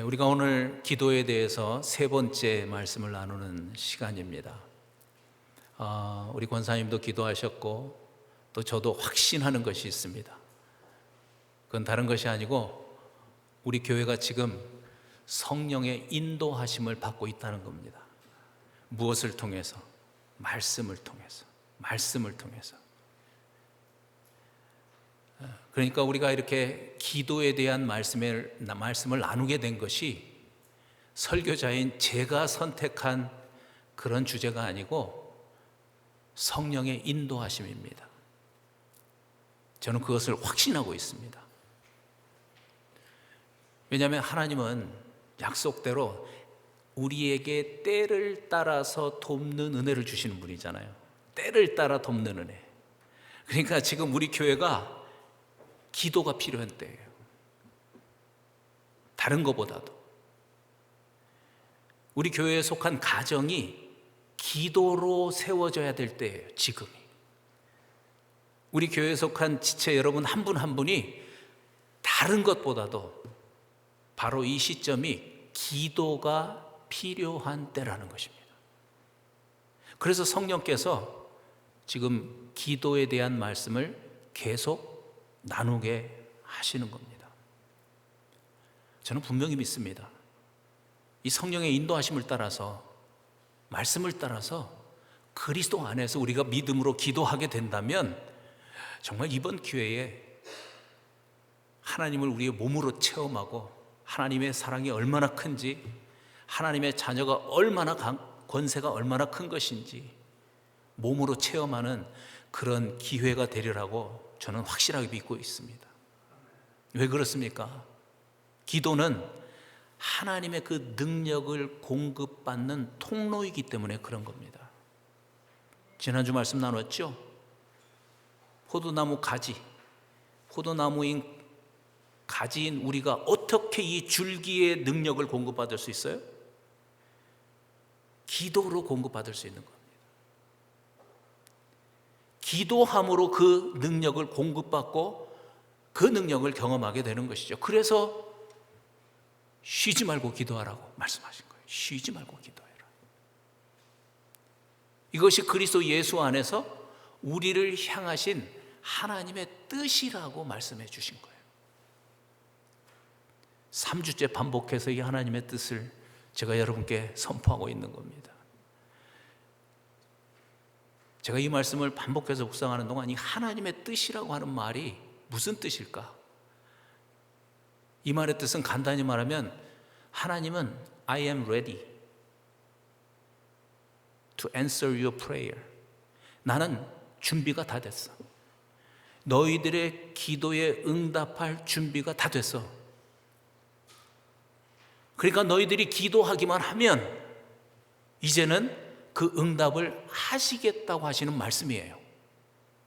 우리가 오늘 기도에 대해서 세 번째 말씀을 나누는 시간입니다. 우리 권사님도 기도하셨고 또 저도 확신하는 것이 있습니다. 그건 다른 것이 아니고 우리 교회가 지금 성령의 인도하심을 받고 있다는 겁니다. 무엇을 통해서? 말씀을 통해서. 그러니까 우리가 이렇게 기도에 대한 말씀을 나누게 된 것이 설교자인 제가 선택한 그런 주제가 아니고 성령의 인도하심입니다. 저는 그것을 확신하고 있습니다. 왜냐하면 하나님은 약속대로 우리에게 때를 따라서 돕는 은혜를 주시는 분이잖아요. 때를 따라 돕는 은혜. 그러니까 지금 우리 교회가 기도가 필요한 때예요. 다른 것보다도 우리 교회에 속한 가정이 기도로 세워져야 될 때예요. 지금이. 우리 교회에 속한 지체 여러분 한 분 한 분이 다른 것보다도 바로 이 시점이 기도가 필요한 때라는 것입니다. 그래서 성령께서 지금 기도에 대한 말씀을 계속 나누게 하시는 겁니다. 저는 분명히 믿습니다. 이 성령의 인도하심을 따라서, 말씀을 따라서 그리스도 안에서 우리가 믿음으로 기도하게 된다면 정말 이번 기회에 하나님을 우리의 몸으로 체험하고 하나님의 사랑이 얼마나 큰지, 하나님의 자녀가 얼마나 권세가 얼마나 큰 것인지 몸으로 체험하는 그런 기회가 되리라고 저는 확실하게 믿고 있습니다. 왜 그렇습니까? 기도는 하나님의 그 능력을 공급받는 통로이기 때문에 그런 겁니다. 지난주 말씀 나눴죠? 포도나무 가지, 포도나무인 가지인 우리가 어떻게 이 줄기의 능력을 공급받을 수 있어요? 기도로 공급받을 수 있는 겁니다. 기도함으로 그 능력을 공급받고 그 능력을 경험하게 되는 것이죠. 그래서 쉬지 말고 기도하라고 말씀하신 거예요. 쉬지 말고 기도해라. 이것이 그리스도 예수 안에서 우리를 향하신 하나님의 뜻이라고 말씀해 주신 거예요. 3주째 반복해서 이 하나님의 뜻을 제가 여러분께 선포하고 있는 겁니다. 제가 이 말씀을 반복해서 묵상하는 동안 이 하나님의 뜻이라고 하는 말이 무슨 뜻일까? 이 말의 뜻은 간단히 말하면 하나님은 I am ready to answer your prayer. 나는 준비가 다 됐어. 너희들의 기도에 응답할 준비가 다 됐어. 그러니까 너희들이 기도하기만 하면 이제는 그 응답을 하시겠다고 하시는 말씀이에요.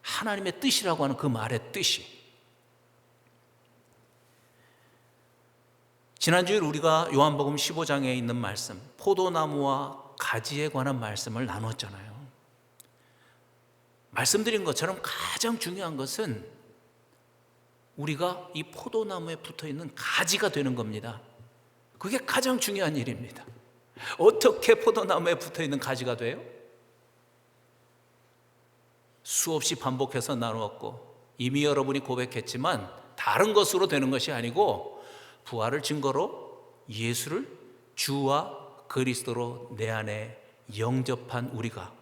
하나님의 뜻이라고 하는 그 말의 뜻이. 지난주에 우리가 요한복음 15장에 있는 말씀, 포도나무와 가지에 관한 말씀을 나눴잖아요. 말씀드린 것처럼 가장 중요한 것은 우리가 이 포도나무에 붙어있는 가지가 되는 겁니다. 그게 가장 중요한 일입니다. 어떻게 포도나무에 붙어있는 가지가 돼요? 수없이 반복해서 나누었고 이미 여러분이 고백했지만 다른 것으로 되는 것이 아니고 부활을 증거로 예수를 주와 그리스도로 내 안에 영접한 우리가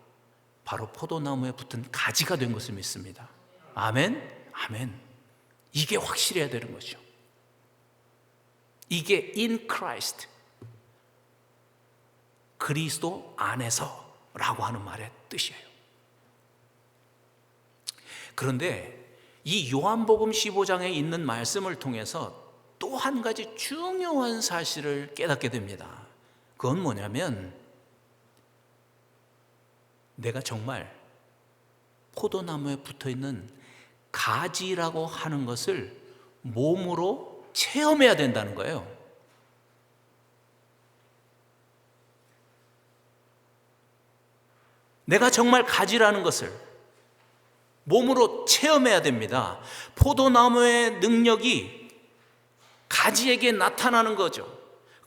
바로 포도나무에 붙은 가지가 된 것을 믿습니다. 아멘? 아멘. 이게 확실해야 되는 거죠. 이게 in Christ, 그리스도 안에서 라고 하는 말의 뜻이에요. 그런데 이 요한복음 15장에 있는 말씀을 통해서 또 한 가지 중요한 사실을 깨닫게 됩니다. 그건 뭐냐면 내가 정말 포도나무에 붙어있는 가지라고 하는 것을 몸으로 체험해야 된다는 거예요. 내가 정말 가지라는 것을 몸으로 체험해야 됩니다. 포도나무의 능력이 가지에게 나타나는 거죠.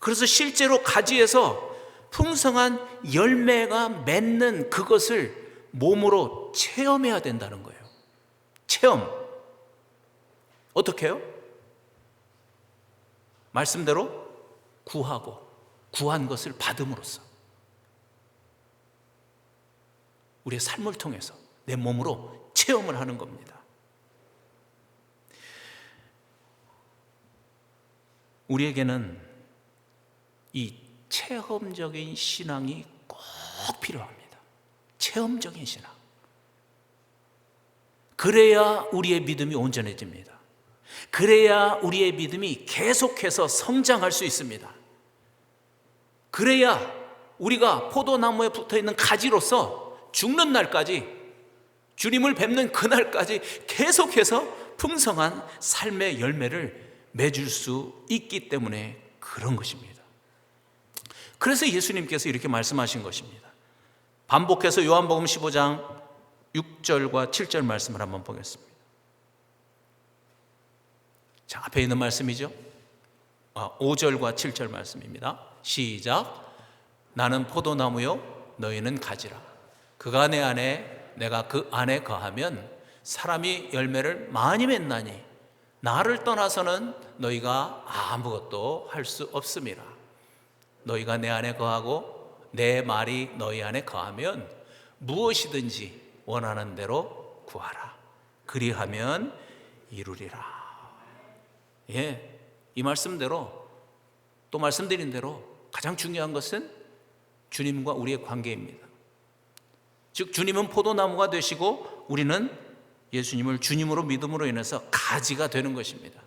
그래서 실제로 가지에서 풍성한 열매가 맺는 그것을 몸으로 체험해야 된다는 거예요. 체험. 어떻게 해요? 말씀대로 구하고 구한 것을 받음으로써 우리의 삶을 통해서 내 몸으로 체험을 하는 겁니다. 우리에게는 이 체험적인 신앙이 꼭 필요합니다. 체험적인 신앙. 그래야 우리의 믿음이 온전해집니다. 그래야 우리의 믿음이 계속해서 성장할 수 있습니다. 그래야 우리가 포도나무에 붙어있는 가지로서 죽는 날까지, 주님을 뵙는 그날까지 계속해서 풍성한 삶의 열매를 맺을 수 있기 때문에 그런 것입니다. 그래서 예수님께서 이렇게 말씀하신 것입니다. 반복해서 요한복음 15장 6절과 7절 말씀을 한번 보겠습니다. 자, 앞에 있는 말씀이죠. 5절과 7절 말씀입니다. 시작. 나는 포도나무요 너희는 가지라. 그가 내 안에 내가 그 안에 거하면 사람이 열매를 많이 맺나니 나를 떠나서는 너희가 아무것도 할 수 없음이라. 너희가 내 안에 거하고 내 말이 너희 안에 거하면 무엇이든지 원하는 대로 구하라. 그리하면 이루리라. 예, 이 말씀대로, 또 말씀드린 대로 가장 중요한 것은 주님과 우리의 관계입니다. 즉 주님은 포도나무가 되시고 우리는 예수님을 주님으로 믿음으로 인해서 가지가 되는 것입니다.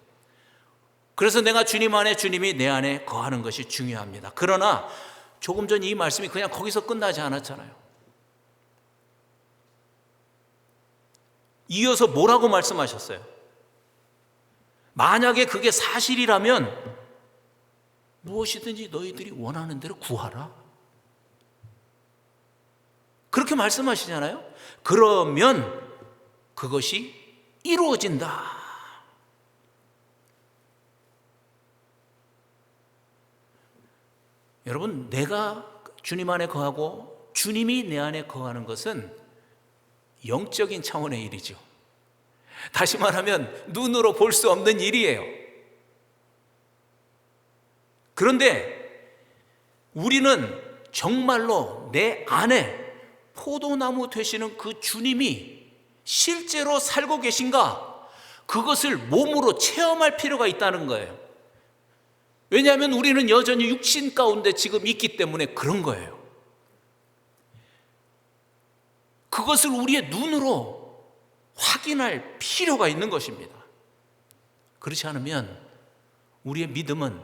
그래서 내가 주님 안에, 주님이 내 안에 거하는 것이 중요합니다. 그러나 조금 전 이 말씀이 그냥 거기서 끝나지 않았잖아요. 이어서 뭐라고 말씀하셨어요? 만약에 그게 사실이라면 무엇이든지 너희들이 원하는 대로 구하라. 그렇게 말씀하시잖아요. 그러면 그것이 이루어진다. 여러분, 내가 주님 안에 거하고 주님이 내 안에 거하는 것은 영적인 차원의 일이죠. 다시 말하면 눈으로 볼 수 없는 일이에요. 그런데 우리는 정말로 내 안에 포도나무 되시는 그 주님이 실제로 살고 계신가? 그것을 몸으로 체험할 필요가 있다는 거예요. 왜냐하면 우리는 여전히 육신 가운데 지금 있기 때문에 그런 거예요. 그것을 우리의 눈으로 확인할 필요가 있는 것입니다. 그렇지 않으면 우리의 믿음은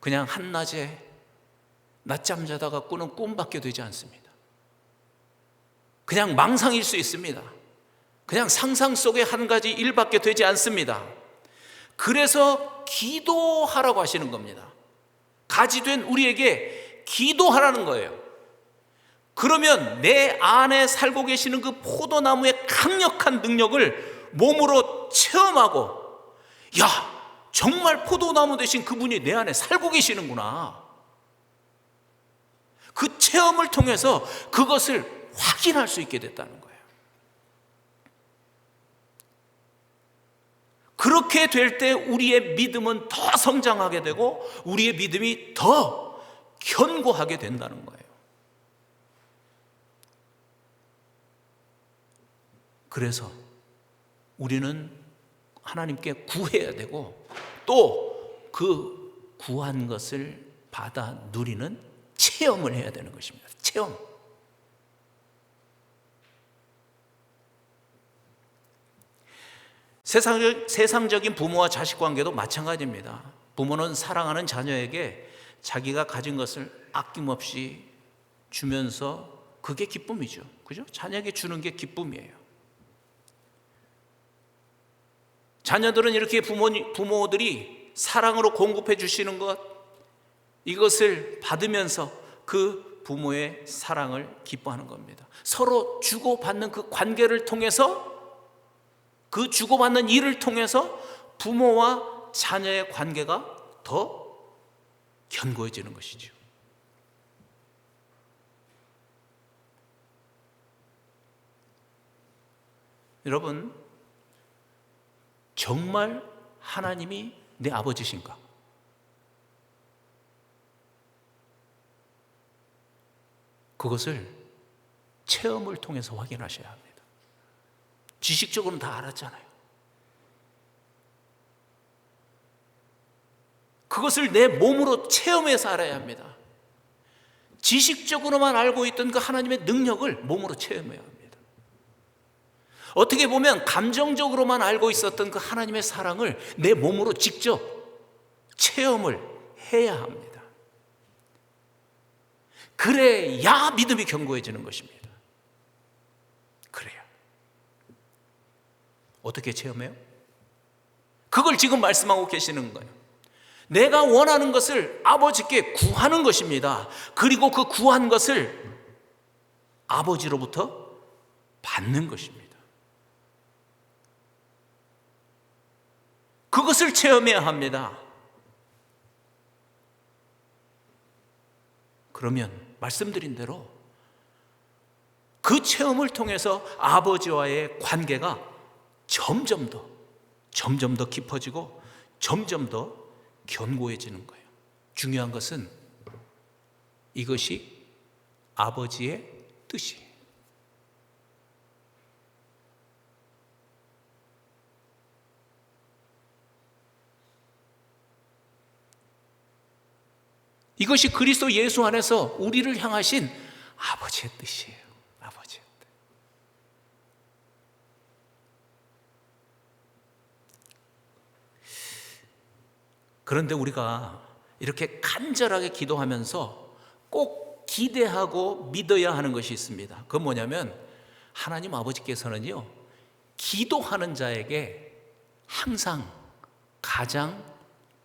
그냥 한낮에 낮잠 자다가 꾸는 꿈밖에 되지 않습니다. 그냥 망상일 수 있습니다. 그냥 상상 속의 한 가지 일밖에 되지 않습니다. 그래서 기도하라고 하시는 겁니다. 가지된 우리에게 기도하라는 거예요. 그러면 내 안에 살고 계시는 그 포도나무의 강력한 능력을 몸으로 체험하고, 야, 정말 포도나무 대신 그분이 내 안에 살고 계시는구나. 그 체험을 통해서 그것을 확인할 수 있게 됐다는 거예요. 그렇게 될 때 우리의 믿음은 더 성장하게 되고 우리의 믿음이 더 견고하게 된다는 거예요. 그래서 우리는 하나님께 구해야 되고 또 그 구한 것을 받아 누리는 체험을 해야 되는 것입니다. 체험. 세상적인 부모와 자식 관계도 마찬가지입니다. 부모는 사랑하는 자녀에게 자기가 가진 것을 아낌없이 주면서 그게 기쁨이죠. 그죠? 자녀에게 주는 게 기쁨이에요. 자녀들은 이렇게 부모들이 사랑으로 공급해 주시는 것, 이것을 받으면서 그 부모의 사랑을 기뻐하는 겁니다. 서로 주고받는 그 관계를 통해서, 그 주고받는 일을 통해서 부모와 자녀의 관계가 더 견고해지는 것이죠. 여러분, 정말 하나님이 내 아버지신가? 그것을 체험을 통해서 확인하셔야 합니다. 지식적으로는 다 알았잖아요. 그것을 내 몸으로 체험해서 알아야 합니다. 지식적으로만 알고 있던 그 하나님의 능력을 몸으로 체험해야 합니다. 어떻게 보면 감정적으로만 알고 있었던 그 하나님의 사랑을 내 몸으로 직접 체험을 해야 합니다. 그래야 믿음이 견고해지는 것입니다. 그래야. 어떻게 체험해요? 그걸 지금 말씀하고 계시는 거예요. 내가 원하는 것을 아버지께 구하는 것입니다. 그리고 그 구한 것을 아버지로부터 받는 것입니다. 그것을 체험해야 합니다. 그러면 말씀드린 대로 그 체험을 통해서 아버지와의 관계가 점점 더 깊어지고 점점 더 견고해지는 거예요. 중요한 것은 이것이 아버지의 뜻이에요. 이것이 그리스도 예수 안에서 우리를 향하신 아버지의 뜻이에요. 아버지의 뜻. 그런데 우리가 이렇게 간절하게 기도하면서 꼭 기대하고 믿어야 하는 것이 있습니다. 그건 뭐냐면 하나님 아버지께서는요, 기도하는 자에게 항상 가장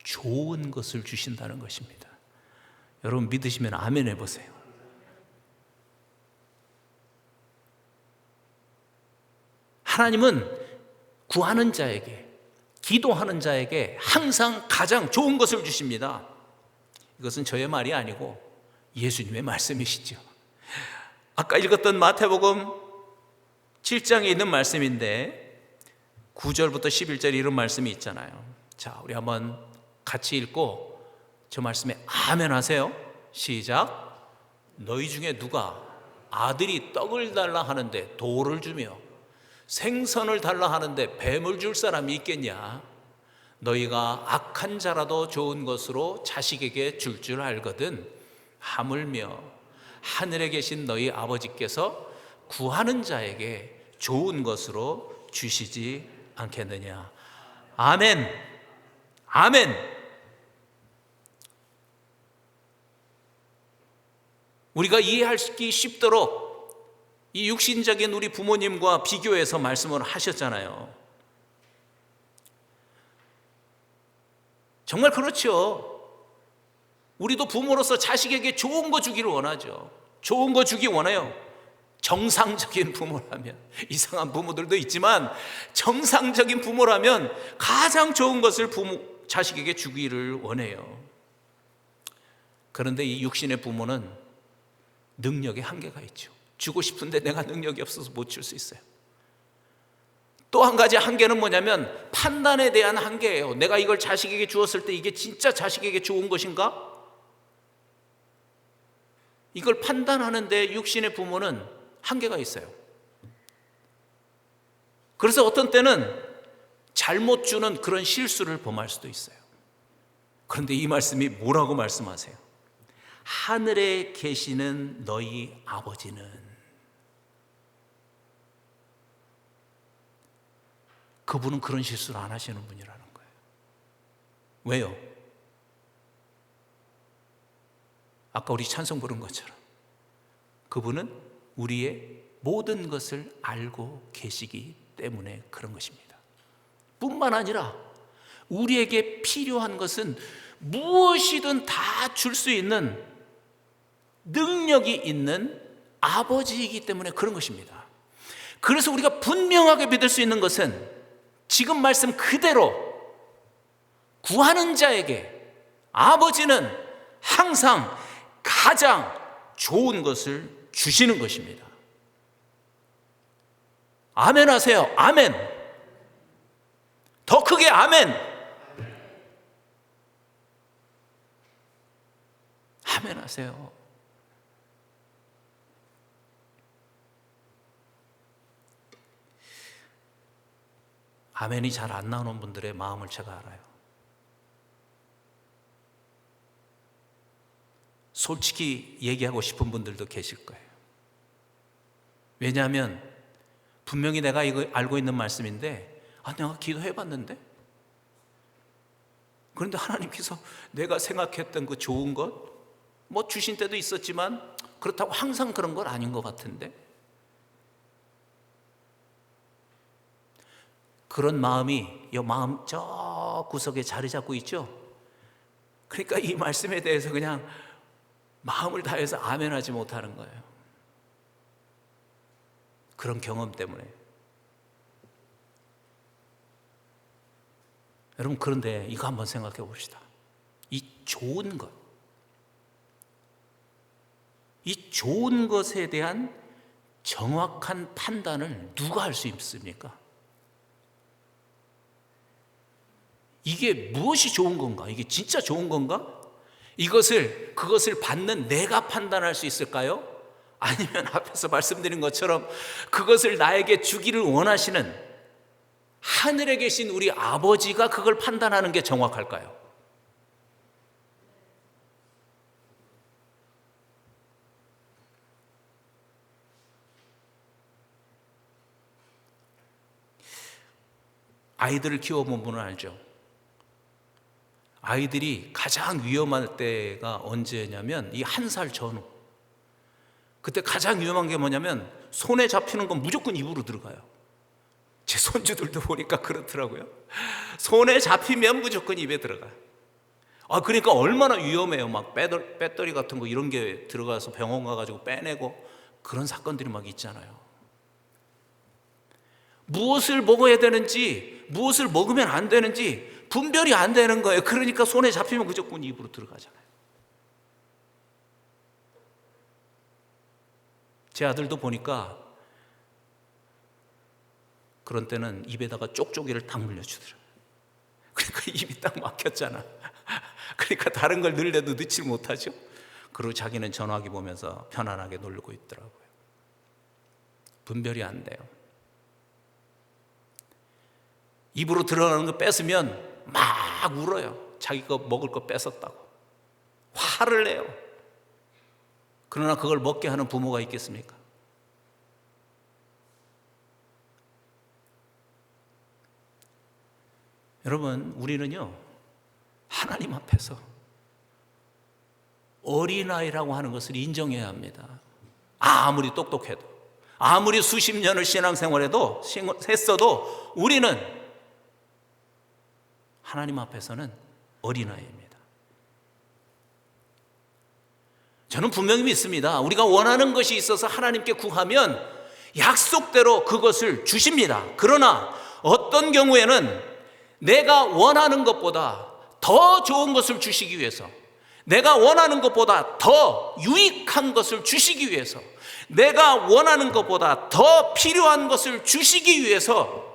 좋은 것을 주신다는 것입니다. 여러분 믿으시면 아멘 해보세요. 하나님은 구하는 자에게, 기도하는 자에게 항상 가장 좋은 것을 주십니다. 이것은 저의 말이 아니고 예수님의 말씀이시죠. 아까 읽었던 마태복음 7장에 있는 말씀인데 9절부터 11절 이런 말씀이 있잖아요. 자, 우리 한번 같이 읽고 저 말씀에 아멘 하세요. 시작. 너희 중에 누가 아들이 떡을 달라 하는데 돌을 주며 생선을 달라 하는데 뱀을 줄 사람이 있겠냐? 너희가 악한 자라도 좋은 것으로 자식에게 줄 줄 알거든 하물며 하늘에 계신 너희 아버지께서 구하는 자에게 좋은 것으로 주시지 않겠느냐? 아멘. 아멘. 우리가 이해하기 쉽도록 이 육신적인 우리 부모님과 비교해서 말씀을 하셨잖아요. 정말 그렇죠. 우리도 부모로서 자식에게 좋은 거 주기를 원하죠. 좋은 거 주기 원해요. 정상적인 부모라면, 이상한 부모들도 있지만 정상적인 부모라면 가장 좋은 것을 자식에게 주기를 원해요. 그런데 이 육신의 부모는 능력에 한계가 있죠. 주고 싶은데 내가 능력이 없어서 못 줄 수 있어요. 또 한 가지 한계는 뭐냐면 판단에 대한 한계예요. 내가 이걸 자식에게 주었을 때 이게 진짜 자식에게 좋은 것인가? 이걸 판단하는데 육신의 부모는 한계가 있어요. 그래서 어떤 때는 잘못 주는 그런 실수를 범할 수도 있어요. 그런데 이 말씀이 뭐라고 말씀하세요? 하늘에 계시는 너희 아버지는, 그분은 그런 실수를 안 하시는 분이라는 거예요. 왜요? 아까 우리 찬송 부른 것처럼 그분은 우리의 모든 것을 알고 계시기 때문에 그런 것입니다. 뿐만 아니라 우리에게 필요한 것은 무엇이든 다 줄 수 있는 능력이 있는 아버지이기 때문에 그런 것입니다. 그래서 우리가 분명하게 믿을 수 있는 것은 지금 말씀 그대로 구하는 자에게 아버지는 항상 가장 좋은 것을 주시는 것입니다. 아멘 하세요. 아멘. 더 크게 아멘. 아멘 하세요. 아멘이 잘 안 나오는 분들의 마음을 제가 알아요. 솔직히 얘기하고 싶은 분들도 계실 거예요. 왜냐하면 분명히 내가 이거 알고 있는 말씀인데, 내가 기도해 봤는데, 그런데 하나님께서 내가 생각했던 그 좋은 것, 뭐 주신 때도 있었지만 그렇다고 항상 그런 건 아닌 것 같은데, 그런 마음이 이 마음 저 구석에 자리 잡고 있죠. 그러니까 이 말씀에 대해서 그냥 마음을 다해서 아멘하지 못하는 거예요. 그런 경험 때문에. 여러분, 그런데 이거 한번 생각해 봅시다. 이 좋은 것, 이 좋은 것에 대한 정확한 판단을 누가 할 수 있습니까? 이게 무엇이 좋은 건가? 이게 진짜 좋은 건가? 그것을 받는 내가 판단할 수 있을까요? 아니면 앞에서 말씀드린 것처럼 그것을 나에게 주기를 원하시는 하늘에 계신 우리 아버지가 그걸 판단하는 게 정확할까요? 아이들을 키워본 분은 알죠? 아이들이 가장 위험할 때가 언제냐면 이 1살 전후. 그때 가장 위험한 게 뭐냐면 손에 잡히는 건 무조건 입으로 들어가요. 제 손주들도 보니까 그렇더라고요. 손에 잡히면 무조건 입에 들어가요. 그러니까 얼마나 위험해요. 막 배터리 같은 거 이런 게 들어가서 병원 가가지고 빼내고 그런 사건들이 막 있잖아요. 무엇을 먹어야 되는지, 무엇을 먹으면 안 되는지 분별이 안 되는 거예요. 그러니까 손에 잡히면 무조건 입으로 들어가잖아요. 제 아들도 보니까 그런 때는 입에다가 쪽쪽이를 딱 물려주더라고요. 그러니까 입이 딱 막혔잖아. 그러니까 다른 걸 넣으려도 넣질 못하죠. 그리고 자기는 전화기 보면서 편안하게 놀고 있더라고요. 분별이 안 돼요. 입으로 들어가는 거 뺏으면 막 울어요. 자기 거 먹을 거 뺏었다고 화를 내요. 그러나 그걸 먹게 하는 부모가 있겠습니까? 여러분, 우리는요 하나님 앞에서 어린아이라고 하는 것을 인정해야 합니다. 아무리 똑똑해도, 아무리 수십 년을 신앙생활해도 했어도 우리는 하나님 앞에서는 어린아이입니다. 저는 분명히 믿습니다. 우리가 원하는 것이 있어서 하나님께 구하면 약속대로 그것을 주십니다. 그러나 어떤 경우에는 내가 원하는 것보다 더 좋은 것을 주시기 위해서, 내가 원하는 것보다 더 유익한 것을 주시기 위해서, 내가 원하는 것보다 더 필요한 것을 주시기 위해서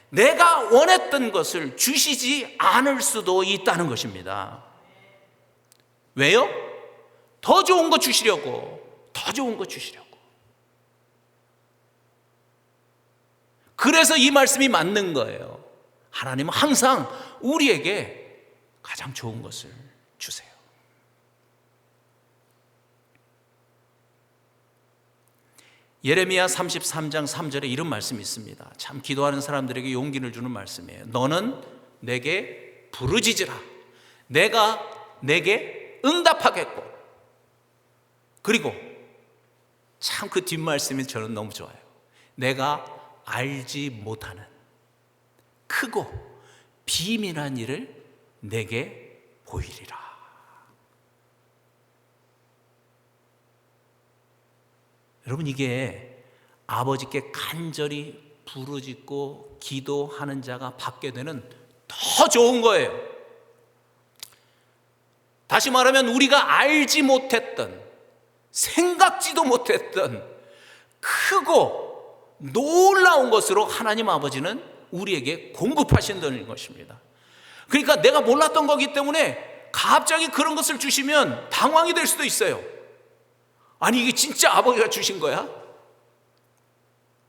내가 원했던 것을 주시지 않을 수도 있다는 것입니다. 왜요? 더 좋은 거 주시려고, 더 좋은 거 주시려고. 그래서 이 말씀이 맞는 거예요. 하나님은 항상 우리에게 가장 좋은 것을 주세요. 예레미야 33장 3절에 이런 말씀이 있습니다. 참 기도하는 사람들에게 용기를 주는 말씀이에요. 너는 내게 부르짖으라. 내가 내게 응답하겠고. 그리고 참 그 뒷말씀이 저는 너무 좋아요. 내가 알지 못하는 크고 비밀한 일을 내게 보이리라. 여러분, 이게 아버지께 간절히 부르짖고 기도하는 자가 받게 되는 더 좋은 거예요. 다시 말하면 우리가 알지 못했던, 생각지도 못했던 크고 놀라운 것으로 하나님 아버지는 우리에게 공급하신다는 것입니다. 그러니까 내가 몰랐던 거기 때문에 갑자기 그런 것을 주시면 당황이 될 수도 있어요. 아니, 이게 진짜 아버지가 주신 거야?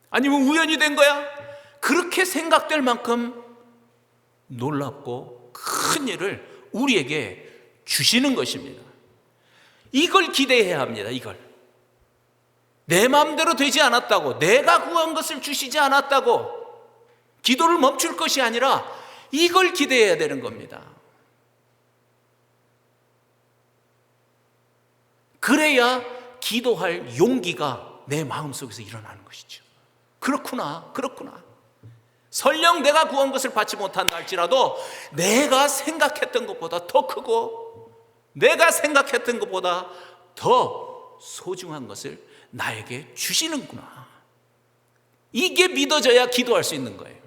아니면 우연이 된 거야? 그렇게 생각될 만큼 놀랍고 큰 일을 우리에게 주시는 것입니다. 이걸 기대해야 합니다. 이걸. 내 마음대로 되지 않았다고, 내가 구한 것을 주시지 않았다고 기도를 멈출 것이 아니라 이걸 기대해야 되는 겁니다. 그래야 기도할 용기가 내 마음속에서 일어나는 것이죠. 그렇구나. 설령 내가 구한 것을 받지 못한다 할지라도 내가 생각했던 것보다 더 크고 내가 생각했던 것보다 더 소중한 것을 나에게 주시는구나. 이게 믿어져야 기도할 수 있는 거예요.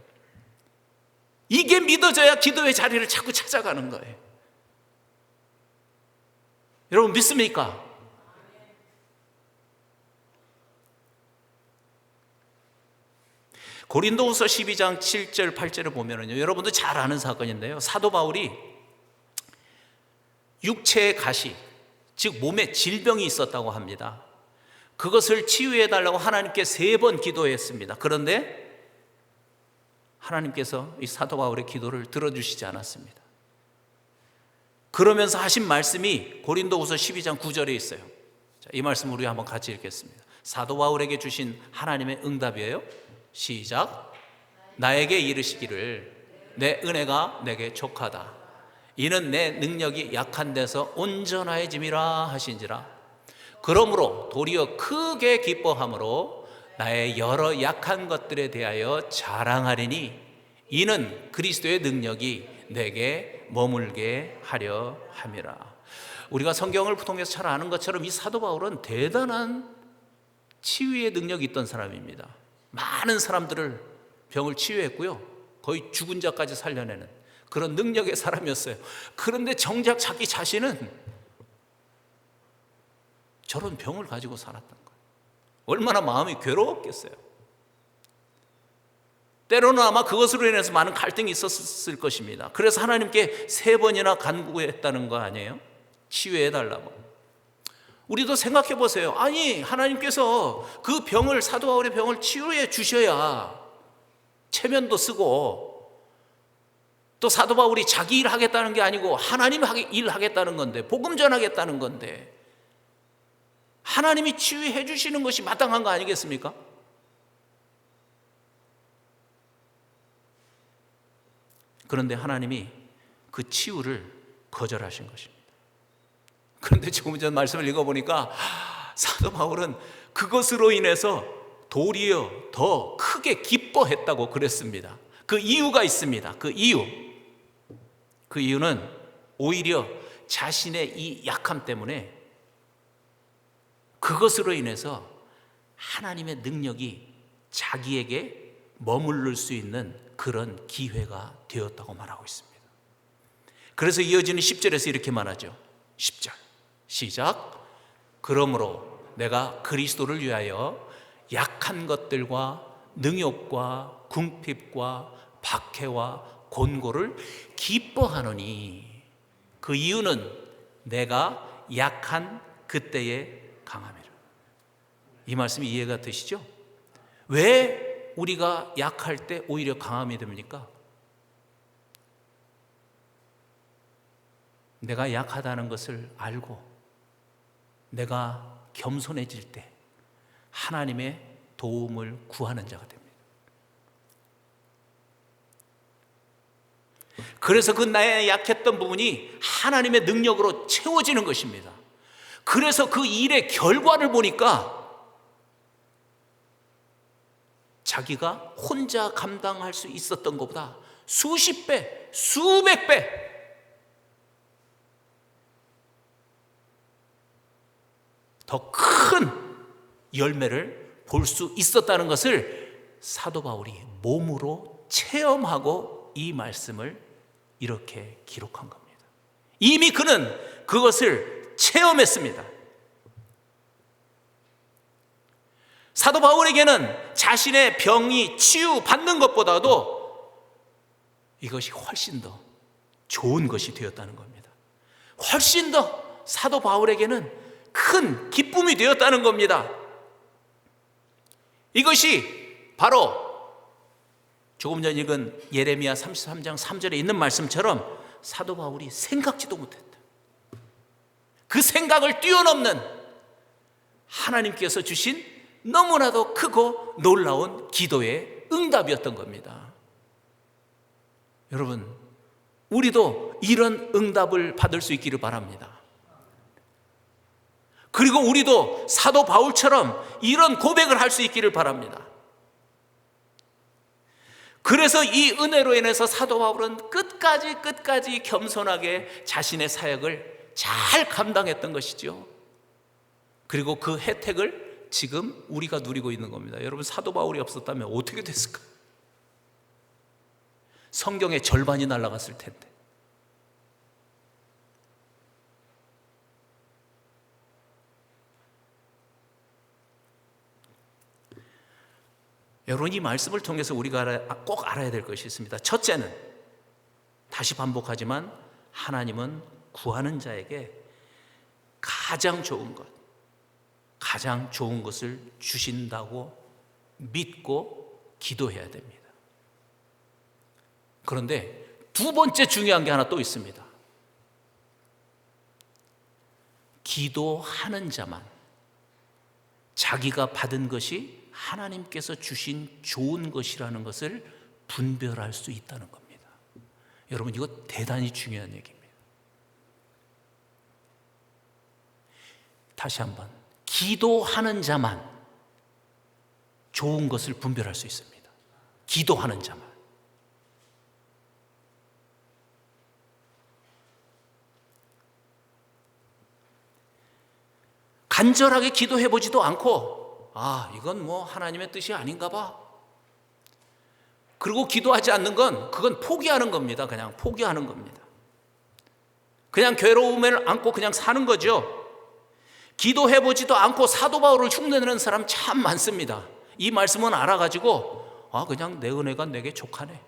이게 믿어져야 기도의 자리를 자꾸 찾아가는 거예요. 여러분 믿습니까? 고린도후서 12장 7절 8절을 보면은요, 여러분도 잘 아는 사건인데요, 사도 바울이 육체의 가시, 즉 몸에 질병이 있었다고 합니다. 그것을 치유해 달라고 하나님께 3번 기도했습니다. 그런데 하나님께서 이 사도 바울의 기도를 들어주시지 않았습니다. 그러면서 하신 말씀이 고린도후서 12장 9절에 있어요. 자, 이 말씀 우리 한번 같이 읽겠습니다. 사도 바울에게 주신 하나님의 응답이에요. 시작. 나에게 이르시기를 내 은혜가 내게 족하다. 이는 내 능력이 약한 데서 온전해짐이라 하신지라. 그러므로 도리어 크게 기뻐함으로 나의 여러 약한 것들에 대하여 자랑하리니 이는 그리스도의 능력이 내게 머물게 하려 함이라. 우리가 성경을 통해서 잘 아는 것처럼 이 사도 바울은 대단한 치유의 능력이 있던 사람입니다. 많은 사람들을 병을 치유했고요, 거의 죽은 자까지 살려내는 그런 능력의 사람이었어요. 그런데 정작 자기 자신은 저런 병을 가지고 살았던 거예요. 얼마나 마음이 괴로웠겠어요. 때로는 아마 그것으로 인해서 많은 갈등이 있었을 것입니다. 그래서 하나님께 3번이나 간구했다는 거 아니에요? 치유해달라고. 우리도 생각해 보세요. 아니, 하나님께서 그 병을, 사도 바울의 병을 치유해 주셔야 체면도 쓰고, 또 사도 바울이 자기 일 하겠다는 게 아니고 하나님 일 하겠다는 건데, 복음 전하겠다는 건데 하나님이 치유해 주시는 것이 마땅한 거 아니겠습니까? 그런데 하나님이 그 치유를 거절하신 것입니다. 그런데 조금 전 말씀을 읽어보니까 사도 바울은 그것으로 인해서 도리어 더 크게 기뻐했다고 그랬습니다. 그 이유가 있습니다. 그 이유는 오히려 자신의 이 약함 때문에 그것으로 인해서 하나님의 능력이 자기에게 머무를 수 있는 그런 기회가 되었다고 말하고 있습니다. 그래서 이어지는 10절에서 이렇게 말하죠. 10절 시작. 그러므로 내가 그리스도를 위하여 약한 것들과 능욕과 궁핍과 박해와 곤고를 기뻐하노니 그 이유는 내가 약한 그때에 강함이라. 이 말씀이 이해가 되시죠? 왜 우리가 약할 때 오히려 강함이 됩니까? 내가 약하다는 것을 알고 내가 겸손해질 때 하나님의 도움을 구하는 자가 됩니다. 그래서 그 나의 약했던 부분이 하나님의 능력으로 채워지는 것입니다. 그래서 그 일의 결과를 보니까 자기가 혼자 감당할 수 있었던 것보다 수십 배, 수백 배 더 큰 열매를 볼 수 있었다는 것을 사도 바울이 몸으로 체험하고 이 말씀을 이렇게 기록한 겁니다. 이미 그는 그것을 체험했습니다. 사도 바울에게는 자신의 병이 치유받는 것보다도 이것이 훨씬 더 좋은 것이 되었다는 겁니다. 훨씬 더 사도 바울에게는 큰 기쁨이 되었다는 겁니다. 이것이 바로 조금 전 읽은 예레미야 33장 3절에 있는 말씀처럼 사도 바울이 생각지도 못했다. 그 생각을 뛰어넘는 하나님께서 주신 너무나도 크고 놀라운 기도의 응답이었던 겁니다. 여러분, 우리도 이런 응답을 받을 수 있기를 바랍니다. 그리고 우리도 사도 바울처럼 이런 고백을 할 수 있기를 바랍니다. 그래서 이 은혜로 인해서 사도 바울은 끝까지 겸손하게 자신의 사역을 잘 감당했던 것이죠. 그리고 그 혜택을 지금 우리가 누리고 있는 겁니다. 여러분, 사도 바울이 없었다면 어떻게 됐을까? 성경의 절반이 날아갔을 텐데. 여러분, 이 말씀을 통해서 우리가 꼭 알아야 될 것이 있습니다. 첫째는, 다시 반복하지만 하나님은 구하는 자에게 가장 좋은 것을 주신다고 믿고 기도해야 됩니다. 그런데 두 번째 중요한 게 하나 또 있습니다. 기도하는 자만 자기가 받은 것이 하나님께서 주신 좋은 것이라는 것을 분별할 수 있다는 겁니다. 여러분, 이거 대단히 중요한 얘기입니다. 다시 한번, 기도하는 자만 좋은 것을 분별할 수 있습니다. 기도하는 자만. 간절하게 기도해보지도 않고 이건 뭐 하나님의 뜻이 아닌가 봐, 그리고 기도하지 않는 건 그건 포기하는 겁니다. 그냥 포기하는 겁니다. 그냥 괴로움을 안고 그냥 사는 거죠. 기도해보지도 않고 사도 바울을 흉내내는 사람 참 많습니다. 이 말씀은 알아가지고 그냥 내 은혜가 내게 족하네,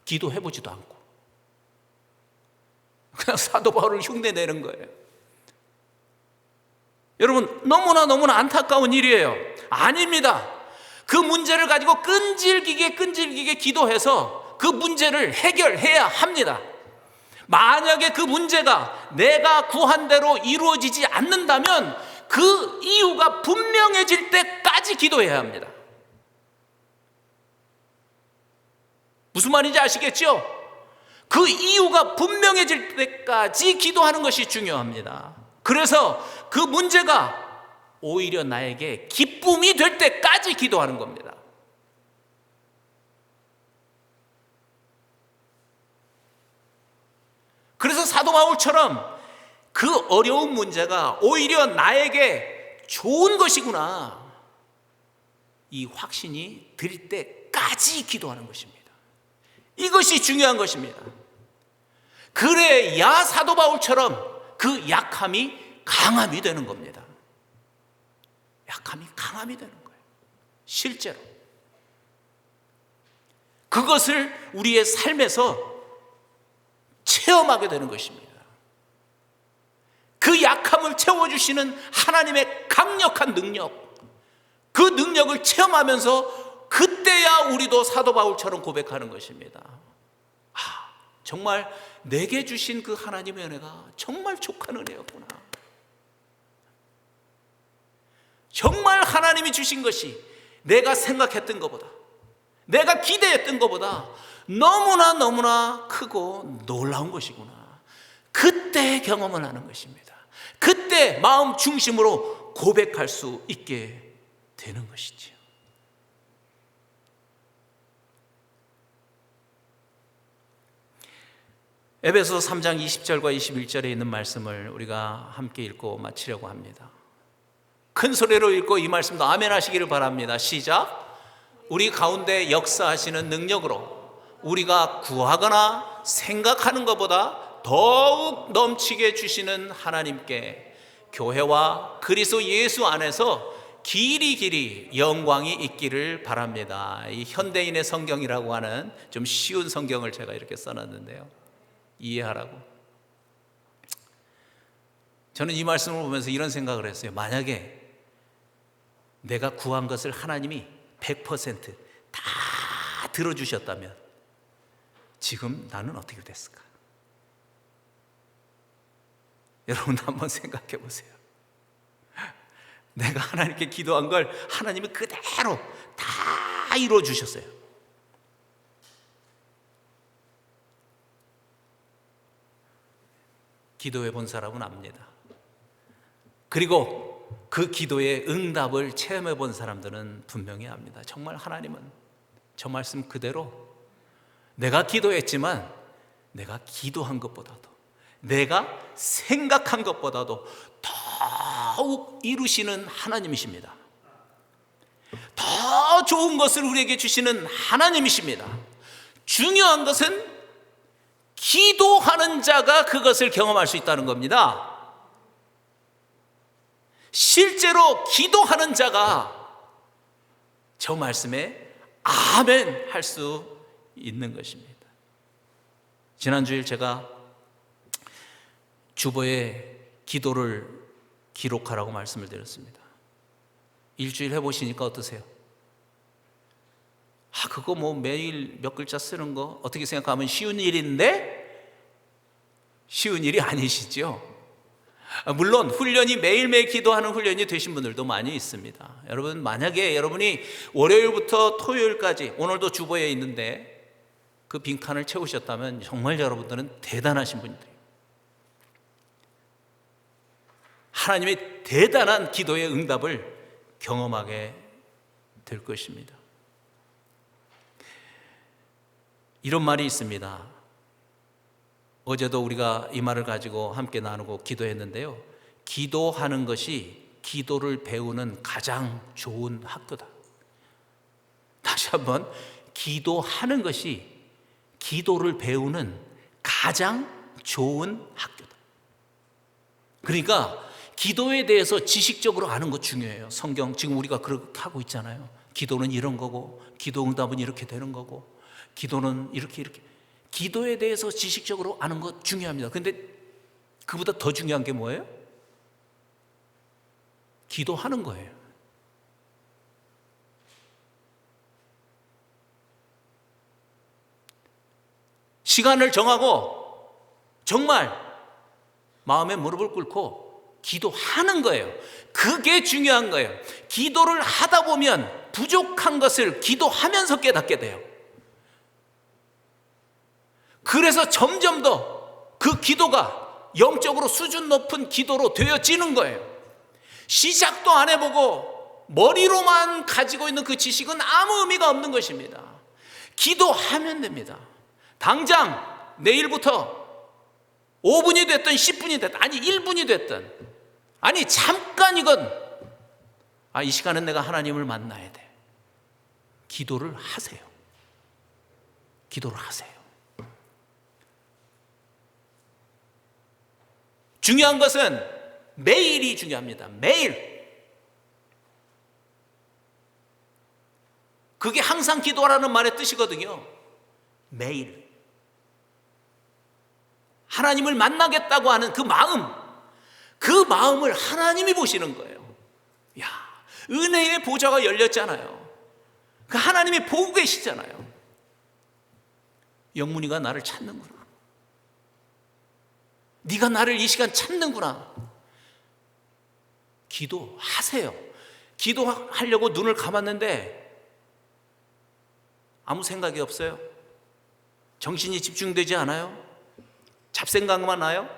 기도해보지도 않고 그냥 사도 바울을 흉내내는 거예요. 여러분, 너무나 안타까운 일이에요. 아닙니다. 그 문제를 가지고 끈질기게 기도해서 그 문제를 해결해야 합니다. 만약에 그 문제가 내가 구한 대로 이루어지지 않는다면 그 이유가 분명해질 때까지 기도해야 합니다. 무슨 말인지 아시겠죠? 그 이유가 분명해질 때까지 기도하는 것이 중요합니다. 그래서 그 문제가 오히려 나에게 기쁨이 될 때까지 기도하는 겁니다. 그래서 사도 바울처럼 그 어려운 문제가 오히려 나에게 좋은 것이구나, 이 확신이 들 때까지 기도하는 것입니다. 이것이 중요한 것입니다. 그래야 사도 바울처럼 그 약함이 강함이 되는 겁니다. 약함이 강함이 되는 거예요. 실제로 그것을 우리의 삶에서 체험하게 되는 것입니다. 그 약함을 채워주시는 하나님의 강력한 능력, 그 능력을 체험하면서 그때야 우리도 사도 바울처럼 고백하는 것입니다. 정말 내게 주신 그 하나님의 은혜가 정말 족한 은혜였구나. 정말 하나님이 주신 것이 내가 생각했던 것보다, 내가 기대했던 것보다 너무나 크고 놀라운 것이구나. 그때 경험을 하는 것입니다. 그때 마음 중심으로 고백할 수 있게 되는 것이지요. 에베소서 3장 20절과 21절에 있는 말씀을 우리가 함께 읽고 마치려고 합니다. 큰 소리로 읽고 이 말씀도 아멘 하시기를 바랍니다. 시작. 우리 가운데 역사하시는 능력으로 우리가 구하거나 생각하는 것보다 더욱 넘치게 주시는 하나님께 교회와 그리스도 예수 안에서 길이 영광이 있기를 바랍니다. 이 현대인의 성경이라고 하는 좀 쉬운 성경을 제가 이렇게 써놨는데요, 이해하라고. 저는 이 말씀을 보면서 이런 생각을 했어요. 만약에 내가 구한 것을 하나님이 100%다 들어주셨다면 지금 나는 어떻게 됐을까? 여러분 한번 생각해 보세요. 내가 하나님께 기도한 걸 하나님이 그대로 다 이루어 주셨어요. 기도해 본 사람은 압니다. 그리고 그 기도의 응답을 체험해 본 사람들은 분명히 압니다. 정말 하나님은 저 말씀 그대로 내가 기도했지만 내가 기도한 것보다도, 내가 생각한 것보다도 더욱 이루시는 하나님이십니다. 더 좋은 것을 우리에게 주시는 하나님이십니다. 중요한 것은 기도하는 자가 그것을 경험할 수 있다는 겁니다. 실제로 기도하는 자가 저 말씀에 아멘 할 수 있는 것입니다. 지난주일 제가 주보에 기도를 기록하라고 말씀을 드렸습니다. 일주일 해보시니까 어떠세요? 그거 뭐 매일 몇 글자 쓰는 거 어떻게 생각하면 쉬운 일인데 쉬운 일이 아니시죠? 물론 훈련이 매일매일 기도하는 훈련이 되신 분들도 많이 있습니다. 여러분, 만약에 여러분이 월요일부터 토요일까지 오늘도 주보에 있는데 그 빈칸을 채우셨다면 정말 여러분들은 대단하신 분들이에요. 하나님의 대단한 기도의 응답을 경험하게 될 것입니다. 이런 말이 있습니다. 어제도 우리가 이 말을 가지고 함께 나누고 기도했는데요, 기도하는 것이 기도를 배우는 가장 좋은 학교다. 다시 한번, 기도하는 것이 기도를 배우는 가장 좋은 학교다. 그러니까 기도에 대해서 지식적으로 아는 것 중요해요. 성경 지금 우리가 그렇게 하고 있잖아요. 기도는 이런 거고, 기도 응답은 이렇게 되는 거고, 기도는 이렇게 기도에 대해서 지식적으로 아는 것 중요합니다. 그런데 그보다 더 중요한 게 뭐예요? 기도하는 거예요. 시간을 정하고 정말 마음에 무릎을 꿇고 기도하는 거예요. 그게 중요한 거예요. 기도를 하다 보면 부족한 것을 기도하면서 깨닫게 돼요. 그래서 점점 더 그 기도가 영적으로 수준 높은 기도로 되어지는 거예요. 시작도 안 해보고 머리로만 가지고 있는 그 지식은 아무 의미가 없는 것입니다. 기도하면 됩니다. 당장 내일부터 5분이 됐든 10분이 됐든, 아니 1분이 됐든, 아니 잠깐이건 이 시간은 내가 하나님을 만나야 돼. 기도를 하세요. 기도를 하세요. 중요한 것은 매일이 중요합니다. 매일. 그게 항상 기도하라는 말의 뜻이거든요. 매일. 하나님을 만나겠다고 하는 그 마음을 하나님이 보시는 거예요. 야, 은혜의 보좌가 열렸잖아요. 그 하나님이 보고 계시잖아요. 영문이가 나를 찾는구나. 네가 나를 이 시간 찾는구나. 기도하세요. 기도하려고 눈을 감았는데 아무 생각이 없어요. 정신이 집중되지 않아요. 잡생각만 나요.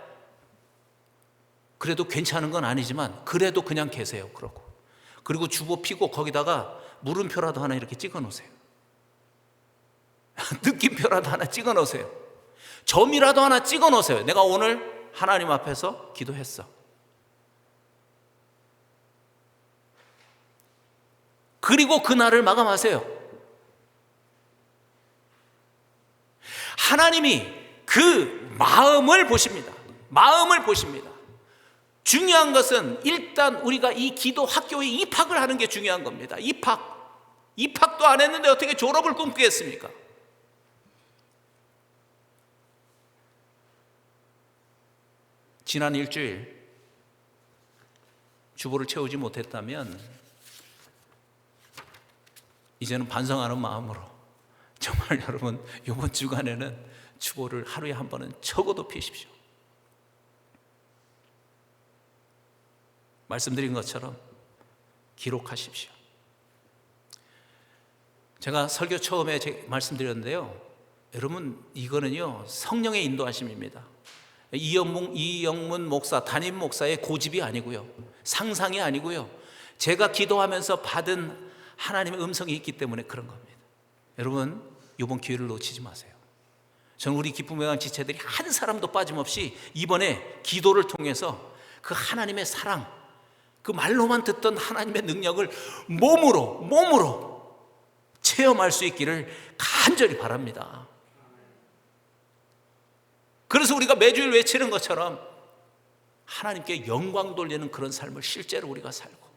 그래도 괜찮은 건 아니지만 그래도 그냥 계세요. 그리고 주보 피고 거기다가 물음표라도 하나 이렇게 찍어 놓으세요. 느낌표라도 하나 찍어 놓으세요. 점이라도 하나 찍어 놓으세요. 내가 오늘 하나님 앞에서 기도했어. 그리고 그날을 마감하세요. 하나님이 그 마음을 보십니다. 마음을 보십니다. 중요한 것은 일단 우리가 이 기도 학교에 입학을 하는 게 중요한 겁니다. 입학도 안 했는데 어떻게 졸업을 꿈꾸겠습니까? 지난 일주일 주보를 채우지 못했다면 이제는 반성하는 마음으로 정말 여러분 이번 주간에는 주보를 하루에 한 번은 적어도 피십시오. 말씀드린 것처럼 기록하십시오. 제가 설교 처음에 말씀드렸는데요, 여러분 이거는요 성령의 인도하심입니다. 이영문 목사, 담임 목사의 고집이 아니고요, 상상이 아니고요, 제가 기도하면서 받은 하나님의 음성이 있기 때문에 그런 겁니다. 여러분 이번 기회를 놓치지 마세요. 저는 우리 기쁨의 강 지체들이 한 사람도 빠짐없이 이번에 기도를 통해서 그 하나님의 사랑, 그 말로만 듣던 하나님의 능력을 몸으로 체험할 수 있기를 간절히 바랍니다. 그래서 우리가 매주일 외치는 것처럼 하나님께 영광 돌리는 그런 삶을 실제로 우리가 살고,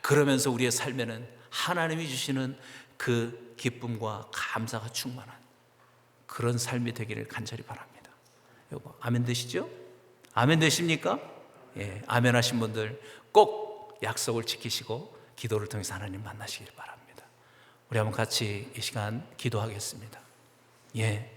그러면서 우리의 삶에는 하나님이 주시는 그 기쁨과 감사가 충만한 그런 삶이 되기를 간절히 바랍니다. 여보, 아멘 되시죠? 아멘 되십니까? 예, 아멘 하신 분들 꼭 약속을 지키시고 기도를 통해서 하나님 만나시길 바랍니다. 우리 한번 같이 이 시간 기도하겠습니다. 예.